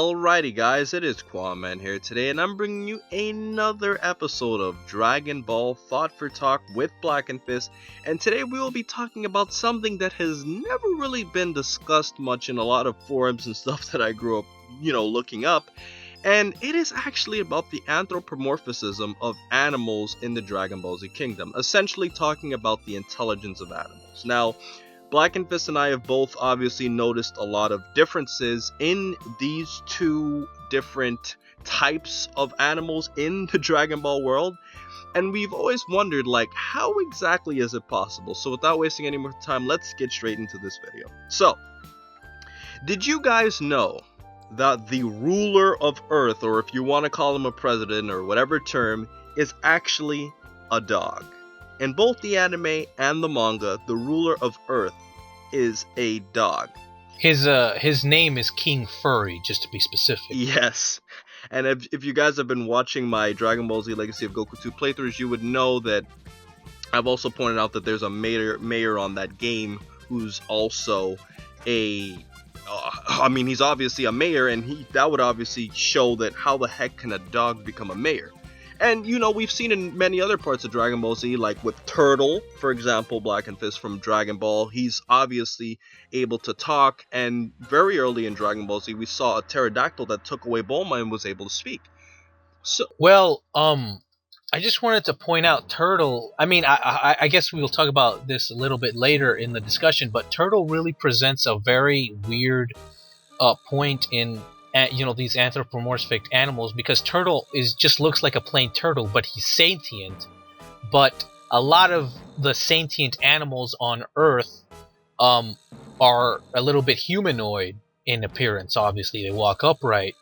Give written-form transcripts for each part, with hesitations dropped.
Alrighty guys, it is Qaaman here today, and I'm bringing you another episode of Dragon Ball Thought for Talk with Blackenfist, and today we will be talking about something that has never really been discussed much in a lot of forums and stuff that I grew up, looking up, and it is actually about the anthropomorphism of animals in the Dragon Ball Z kingdom, essentially talking about the intelligence of animals. Now, Blackenfist and I have both obviously noticed a lot of differences in these two different types of animals in the Dragon Ball world, and we've always wondered, how exactly is it possible? So without wasting any more time, let's get straight into this video. So, did you guys know that the ruler of Earth, or if you want to call him a president or whatever term, is actually a dog? In both the anime and the manga, the ruler of Earth is a dog. His name is King Furry, just to be specific. Yes. And if you guys have been watching my Dragon Ball Z Legacy of Goku 2 playthroughs, you would know that I've also pointed out that there's a mayor on that game who's also a... he's obviously a mayor, and that would obviously show that how the heck can a dog become a mayor? And, we've seen in many other parts of Dragon Ball Z, like with Turtle, for example, Blackenfist from Dragon Ball, he's obviously able to talk, and very early in Dragon Ball Z, we saw a pterodactyl that took away Bulma and was able to speak. So, well, I just wanted to point out Turtle, I guess we'll talk about this a little bit later in the discussion, but Turtle really presents a very weird point in these anthropomorphic animals, because Turtle just looks like a plain turtle, but he's sentient. But a lot of the sentient animals on Earth are a little bit humanoid in appearance. Obviously, they walk upright.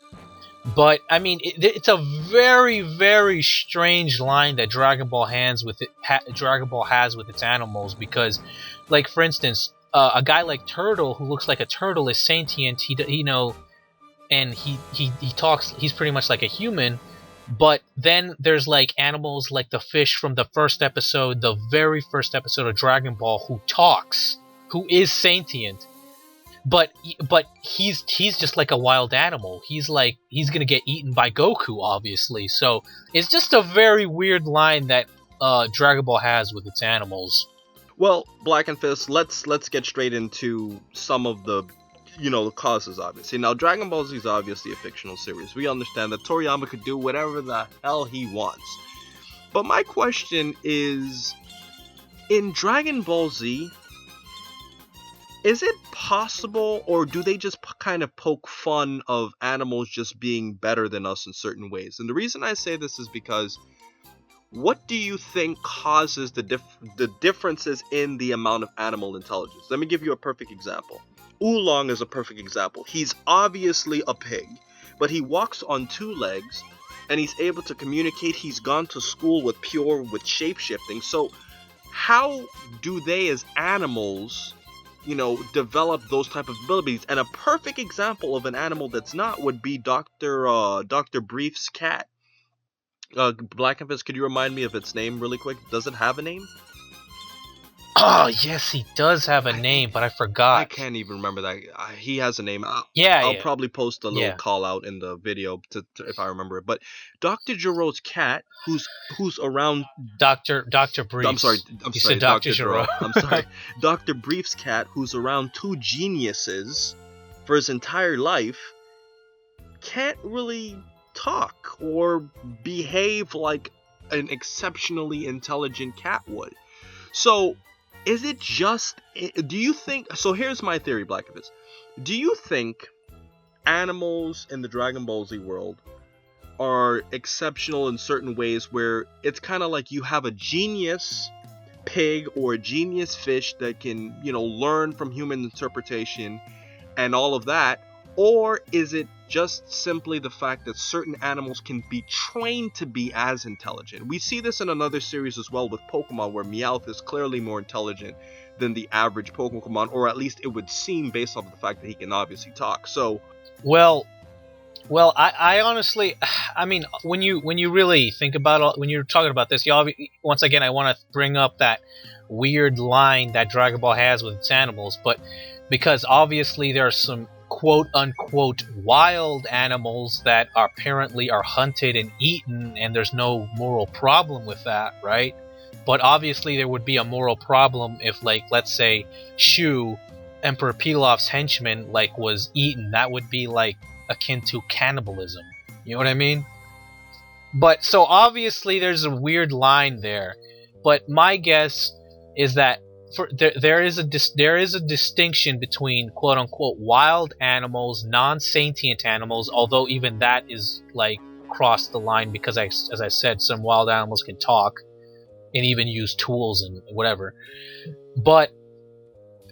But it's a very, very strange line that Dragon Ball has with its animals, because, for instance, a guy like Turtle, who looks like a turtle, is sentient. And he talks, he's pretty much like a human, but then there's animals like the fish from the very first episode of Dragon Ball, who talks, who is sentient, but he's just like a wild animal. He's gonna get eaten by Goku, obviously. So it's just a very weird line that Dragon Ball has with its animals. Well, Blackenfist, let's get straight into some of the the causes, obviously. Now, Dragon Ball Z is obviously a fictional series. We understand that Toriyama could do whatever the hell he wants. But my question is, in Dragon Ball Z, is it possible, or do they just kind of poke fun of animals just being better than us in certain ways? And the reason I say this is because, what do you think causes the differences in the amount of animal intelligence? Let me give you a perfect example. Oolong is a perfect example. He's obviously a pig, but he walks on two legs, and he's able to communicate. He's gone to school with shape-shifting. So how do they as animals, develop those type of abilities? And a perfect example of an animal that's not would be Dr. Brief's cat. Blackenfist, could you remind me of its name really quick? Does it have a name? Oh, yes, he does have a name, but I forgot. I can't even remember that. He has a name. I'll probably post a little call out in the video to if I remember it. But Dr. Jiro's cat, who's around Dr. Briefs. I'm sorry, Dr. Giro. I'm sorry, Dr. Brief's cat, who's around two geniuses for his entire life, can't really talk or behave like an exceptionally intelligent cat would. So, is it just... Do you think... So here's my theory, Blackenfist. Do you think animals in the Dragon Ball Z world are exceptional in certain ways, where it's kind of like you have a genius pig or a genius fish that can, learn from human interpretation and all of that? Or is it just simply the fact that certain animals can be trained to be as intelligent? We see this in another series as well with Pokemon, where Meowth is clearly more intelligent than the average Pokemon, or at least it would seem based off of the fact that he can obviously talk. So, well, I honestly, when you really think about it, when you're talking about this, once again, I want to bring up that weird line that Dragon Ball has with its animals, but because obviously there are some quote unquote wild animals that apparently are hunted and eaten, and there's no moral problem with that, right? But obviously there would be a moral problem if, like, let's say Shu, Emperor Pilaf's henchman, like, was eaten. That would be like akin to cannibalism. You know what I mean? But so obviously there's a weird line there. But my guess is that there is a distinction between quote unquote wild animals, non-sentient animals, although even that is like crossed the line because as I said, some wild animals can talk and even use tools and whatever. But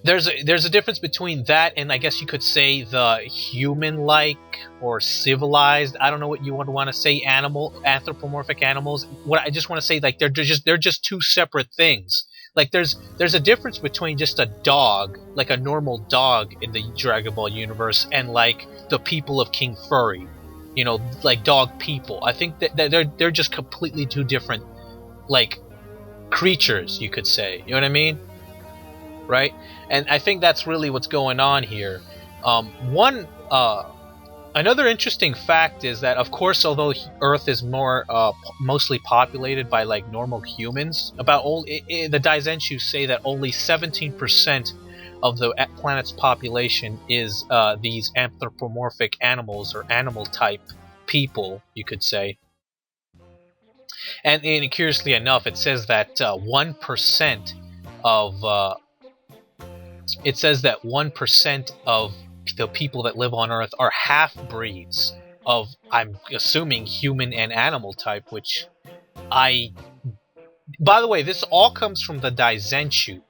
there's a difference between that and I guess you could say the human-like or civilized, I don't know what you would want to say, anthropomorphic animals. What I just want to say, like, they're just two separate things. Like there's a difference between just a dog, like a normal dog in the Dragon Ball universe, and like the people of King Furry, you know, like dog people. I think that they're just completely two different like creatures, you could say. You know what I mean? Right? And I think that's really what's going on here. Another interesting fact is that, of course, although Earth is more mostly populated by like normal humans, the Daizenshu say that only 17% of the planet's population is these anthropomorphic animals or animal type people, you could say. And curiously enough, it says that 1% of it says that 1% of the people that live on Earth are half-breeds of, I'm assuming, human and animal type, which by the way, this all comes from the Daizenshu.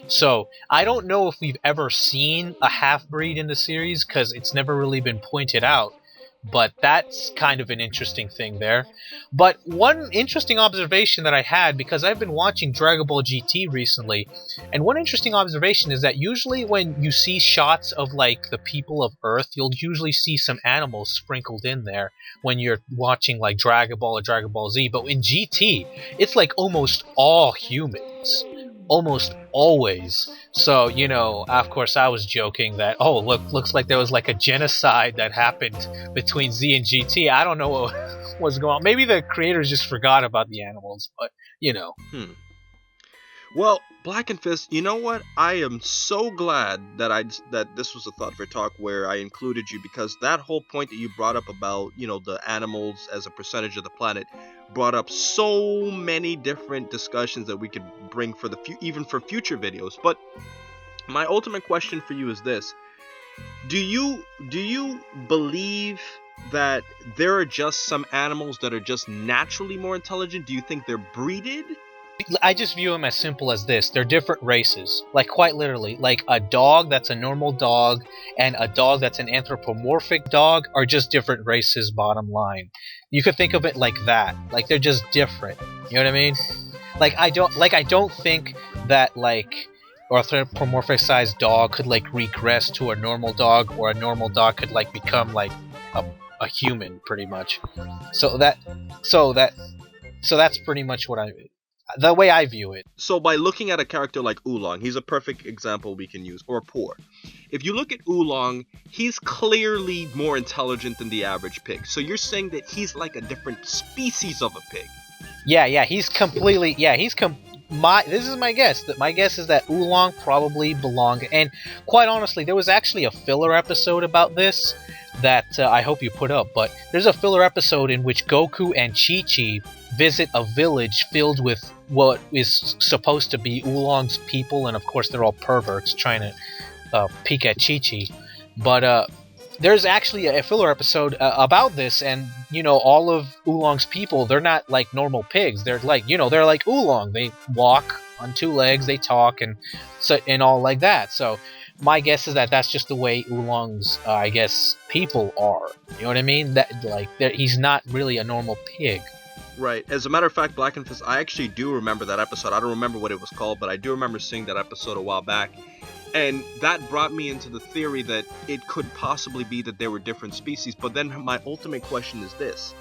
So, I don't know if we've ever seen a half-breed in the series, because it's never really been pointed out. But that's kind of an interesting thing there. But one interesting observation that I had, because I've been watching Dragon Ball GT recently, and one interesting observation is that usually when you see shots of like the people of Earth, you'll usually see some animals sprinkled in there when you're watching like Dragon Ball or Dragon Ball Z. But in GT, it's like almost all humans. Almost always. So, you know, of course I was joking that, oh, looks like there was like a genocide that happened between Z and GT. I don't know what was going on. Maybe the creators just forgot about the animals, but, you know. Well, Blackenfist, you know what? I am so glad that this was a Thought for Talk where I included you, because that whole point that you brought up about, you know, the animals as a percentage of the planet brought up so many different discussions that we could bring for even for future videos. But my ultimate question for you is this: do you believe that there are just some animals that are just naturally more intelligent? Do you think they're breeded? I just view them as simple as this. They're different races. Like, quite literally. Like, a dog that's a normal dog and a dog that's an anthropomorphic dog are just different races, bottom line. You could think of it like that. Like, they're just different. You know what I mean? Like, I don't think that, like, anthropomorphic sized dog could, like, regress to a normal dog, or a normal dog could, like, become, like, a human, pretty much. So that's pretty much what the way I view it. So by looking at a character like Oolong, he's a perfect example we can use, or Poor. If you look at Oolong, he's clearly more intelligent than the average pig. So you're saying that he's like a different species of a pig. Yeah, he's completely, this is my guess. My guess is that Oolong probably belonged, and quite honestly, there was actually a filler episode about this that I hope you put up, but there's a filler episode in which Goku and Chi-Chi visit a village filled with what is supposed to be Oolong's people, and of course they're all perverts trying to peek at Chi-Chi. But there's actually a filler episode about this, and you know, all of Oolong's people, they're not like normal pigs. They're like, you know, they're like Oolong. They walk on two legs, they talk, and all like that. So my guess is that that's just the way Oolong's, I guess, people are. You know what I mean? That he's not really a normal pig. Right. As a matter of fact, Blackenfist, I actually do remember that episode. I don't remember what it was called, but I do remember seeing that episode a while back. And that brought me into the theory that it could possibly be that there were different species. But then my ultimate question is this.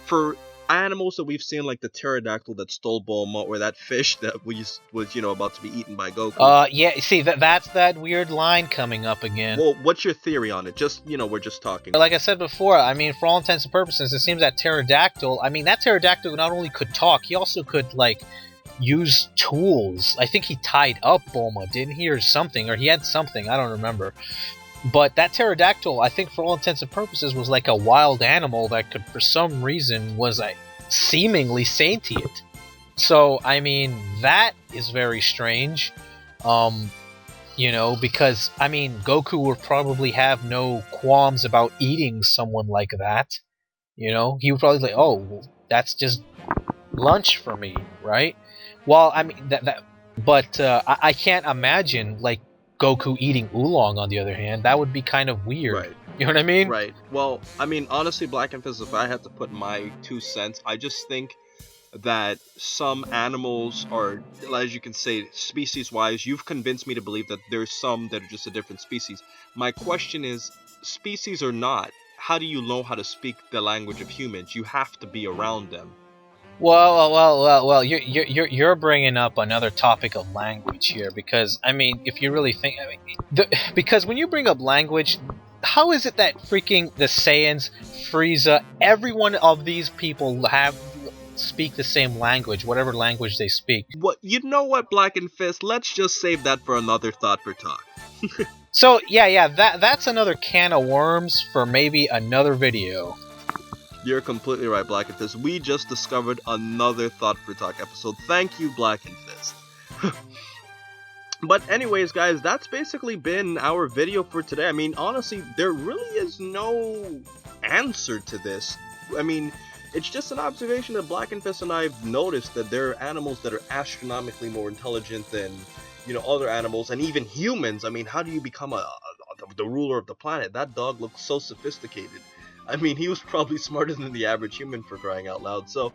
For animals that we've seen, like the pterodactyl that stole Bulma, or that fish that was about to be eaten by Goku. Yeah, see, that's that weird line coming up again. Well, what's your theory on it? Just, we're just talking. Like I said before, I mean, for all intents and purposes, it seems that pterodactyl, that pterodactyl not only could talk, he also could, like, use tools. I think he tied up Bulma, didn't he, or something, or he had something, I don't remember. But that pterodactyl, I think for all intents and purposes, was like a wild animal that could, for some reason, was like seemingly sentient. So, I mean, that is very strange. Because, Goku would probably have no qualms about eating someone like that. He would probably say, oh, that's just lunch for me, right? Well, I mean, but I can't imagine, like, Goku eating oolong, on the other hand. That would be kind of weird. Right. You know what I mean? Right. Well, honestly, Blackenfist, if I had to put my 2 cents, I just think that some animals are, as you can say, species-wise, you've convinced me to believe that there's some that are just a different species. My question is, species or not, how do you know how to speak the language of humans? You have to be around them. Well. You're bringing up another topic of language here, because if you really think, because when you bring up language, how is it that freaking the Saiyans, Frieza, every one of these people speak the same language, whatever language they speak? What, you know what, Blackenfist? Let's just save that for another thought for talk. So yeah, that's another can of worms for maybe another video. You're completely right, Blackenfist. We just discovered another Thought for Talk episode. Thank you, Blackenfist. But anyways, guys, that's basically been our video for today. Honestly, there really is no answer to this. It's just an observation that Blackenfist and I have noticed, that there are animals that are astronomically more intelligent than, other animals, and even humans. How do you become the ruler of the planet? That dog looks so sophisticated. He was probably smarter than the average human, for crying out loud. So,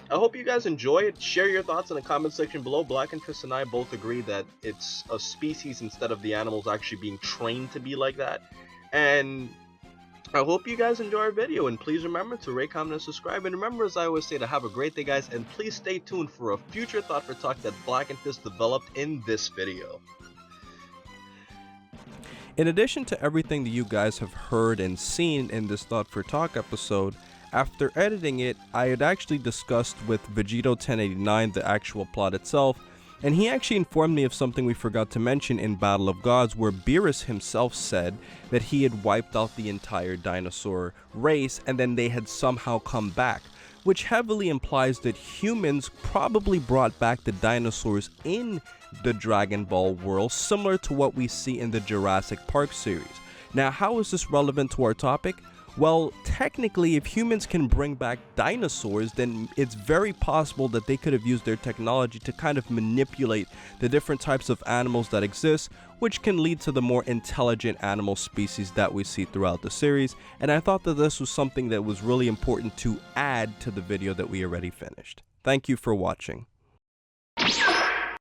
I hope you guys enjoy it. Share your thoughts in the comment section below. Blackenfist and I both agree that it's a species instead of the animals actually being trained to be like that. And I hope you guys enjoy our video. And please remember to rate, comment, and subscribe. And remember, as I always say, to have a great day, guys. And please stay tuned for a future Thought for Talk that Blackenfist developed in this video. In addition to everything that you guys have heard and seen in this Thought for Talk episode, after editing it, I had actually discussed with Vegito 1089 the actual plot itself, and he actually informed me of something we forgot to mention in Battle of Gods, where Beerus himself said that he had wiped out the entire dinosaur race and then they had somehow come back, which heavily implies that humans probably brought back the dinosaurs in the Dragon Ball world, similar to what we see in the Jurassic Park series. Now, how is this relevant to our topic? Well, technically, if humans can bring back dinosaurs, then it's very possible that they could have used their technology to kind of manipulate the different types of animals that exist, which can lead to the more intelligent animal species that we see throughout the series. And I thought that this was something that was really important to add to the video that we already finished. Thank you for watching.